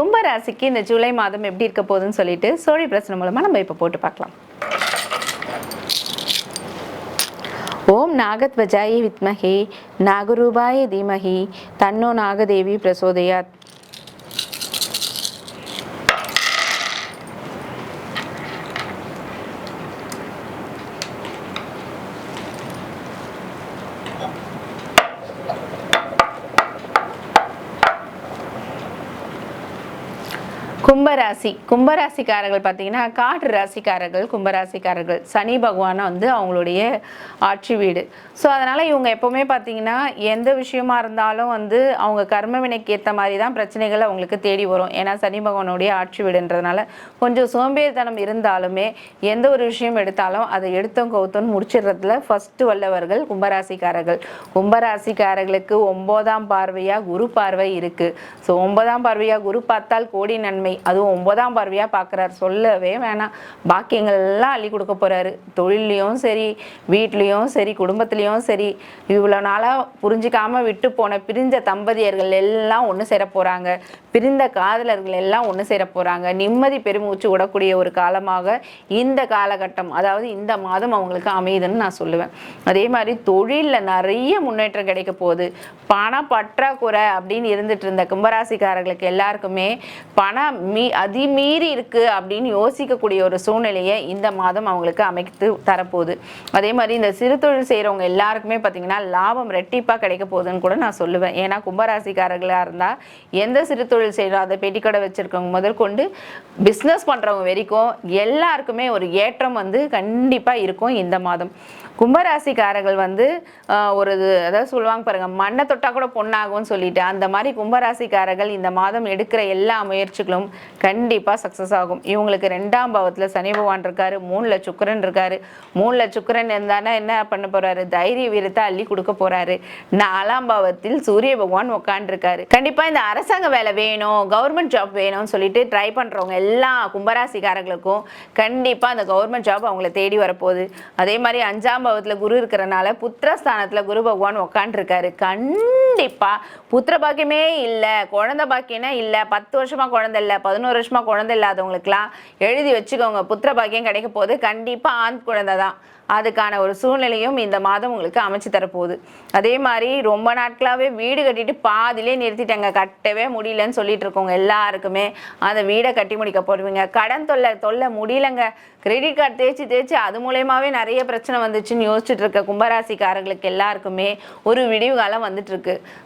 கும்பராசிக்கு இந்த ஜூலை மாதம் எப்படி இருக்க போகுதுன்னு சொல்லிட்டு சோழி பிரச்சனை மூலமா நம்ம இப்போ போட்டு பார்க்கலாம். ஓம் நாகத்வஜாய வித்மஹே நாகரூபாய தீமஹி தன்னோ நாகதேவி பிரசோதயாத். கும்பராசிக்காரர்கள் பார்த்தீங்கன்னா காற்று ராசிக்காரர்கள் கும்பராசிக்காரர்கள். சனி பகவானை அவங்களுடைய ஆட்சி வீடு. ஸோ அதனால் இவங்க எப்போவுமே பார்த்தீங்கன்னா எந்த விஷயமா இருந்தாலும் அவங்க கர்ம வினைக்கு ஏற்ற மாதிரி தான் பிரச்சனைகள் அவங்களுக்கு தேடி வரும். ஏன்னா சனி பகவானுடைய ஆட்சி வீடுன்றதுனால கொஞ்சம் சோம்பேறித்தனம் இருந்தாலுமே எந்த ஒரு விஷயம் எடுத்தாலும் அதை எடுத்தோம் கவுத்தோன்னு முடிச்சிடுறதுல ஃபர்ஸ்ட் வல்லவர்கள் கும்பராசிக்காரர்கள். கும்பராசிக்காரர்களுக்கு 9ஆம் பார்வையாக குரு பார்வை இருக்குது. ஸோ 9ஆம் பார்வையாக குரு பார்த்தால் கோடி நன்மை. அதுவும் 9ஆம் பார்வையா பார்க்குறாரு, சொல்லவே வேணாம். பாக்கியங்கள் எல்லாம் அள்ளி கொடுக்க போறாரு. தொழிலையும் சரி, வீட்லேயும் சரி, குடும்பத்திலையும் சரி. இவ்வளோ நாளாக புரிஞ்சிக்காம விட்டு போன பிரிஞ்ச தம்பதியர்கள் எல்லாம் ஒன்று சேர போறாங்க. பிரிந்த காதலர்கள் எல்லாம் ஒன்று சேர போறாங்க. நிம்மதி பெருமூச்சு விடக்கூடிய ஒரு காலமாக இந்த காலகட்டம், அதாவது இந்த மாதம் அவங்களுக்கு அமையுதுன்னு நான் சொல்லுவேன். அதே மாதிரி தொழிலில் நிறைய முன்னேற்றம் கிடைக்க போகுது. பண பற்றாக்குறை அப்படின்னு இருந்துட்டு இருந்த கும்பராசிக்காரர்களுக்கு எல்லாருக்குமே பணம் அதிமீறி இருக்கு அப்படின்னு யோசிக்கக்கூடிய ஒரு சூழ்நிலையை இந்த மாதம் அவங்களுக்கு அமைத்து தரப்போகுது. அதே மாதிரி இந்த சிறு தொழில் செய்கிறவங்க எல்லாருக்குமே பார்த்தீங்கன்னா லாபம் ரெட்டிப்பாக கிடைக்க போகுதுன்னு கூட நான் சொல்லுவேன். ஏன்னா கும்பராசிக்காரர்களாக இருந்தால் எந்த சிறு தொழில் செய்கிறோம், அதை பெட்டிக்கடை வச்சுருக்கவங்க முதற்கொண்டு பிஸ்னஸ் பண்ணுறவங்க வரைக்கும் எல்லாருக்குமே ஒரு ஏற்றம் கண்டிப்பாக இருக்கும் இந்த மாதம். கும்பராசிக்காரர்கள் ஒரு அதாவது சொல்லுவாங்க பாருங்க, மண்ணை தொட்டா கூட பொண்ணாகும்னு சொல்லிட்டு, அந்த மாதிரி கும்பராசிக்காரர்கள் இந்த மாதம் எடுக்கிற எல்லா முயற்சிகளும் கண்டிப்பாக சக்ஸஸ் ஆகும். இவங்களுக்கு 2ஆம் பாவத்தில் சனி பகவான் இருக்காரு, 3ல் சுக்கிரன் இருக்காரு. 3ல் சுக்கிரன் இருந்தானா என்ன பண்ண போறாரு, தைரிய வீரத்தை அள்ளி கொடுக்க போறாரு. 4ஆம் பாவத்தில் சூரிய பகவான் உட்காந்துருக்காரு. கண்டிப்பாக இந்த அரசாங்க வேலை வேணும், கவர்மெண்ட் ஜாப் வேணும்னு சொல்லிட்டு ட்ரை பண்றவங்க எல்லா கும்பராசிக்காரர்களுக்கும் கண்டிப்பாக அந்த கவர்மெண்ட் ஜாப் அவங்களை தேடி வரப்போகுது. அதே மாதிரி 5ஆம் பாவத்தில் குரு இருக்கிறனால புத்திரஸ்தானத்தில் குரு பகவான் உட்காந்துருக்காரு. கண்டிப்பா புத்திர பாக்கியமே இல்லை, குழந்தை பாக்கியமே இல்லை, 10 வருஷமா குழந்தை இல்லை, 11 வருஷமா குழந்தை இல்லாதவங்களுக்குலாம் எழுதி வச்சுக்கோங்க, புத்திர பாக்கியம் கிடைக்க போகுது. கண்டிப்பா ஆண் குழந்தை தான். அதுக்கான ஒரு சூழ்நிலையும் இந்த மாதம் உங்களுக்கு அமைச்சு தரப்போகுது. அதே மாதிரி ரொம்ப நாட்களாகவே வீடு கட்டிட்டு பாதிலே நிறுத்திட்டாங்க, கட்டவே முடியலன்னு சொல்லிட்டு இருக்கவங்க எல்லாருக்குமே அந்த வீடை கட்டி முடிக்க போடுவீங்க. கடன் தொல்லை முடியலங்க, கிரெடிட் கார்டு தேய்ச்சி அது மூலயமாவே நிறைய பிரச்சனை வந்துச்சுன்னு யோசிச்சுட்டு இருக்க கும்பராசிக்காரர்களுக்கு எல்லாருக்குமே ஒரு விடிவு காலம் வந்துட்டு இருக்கு.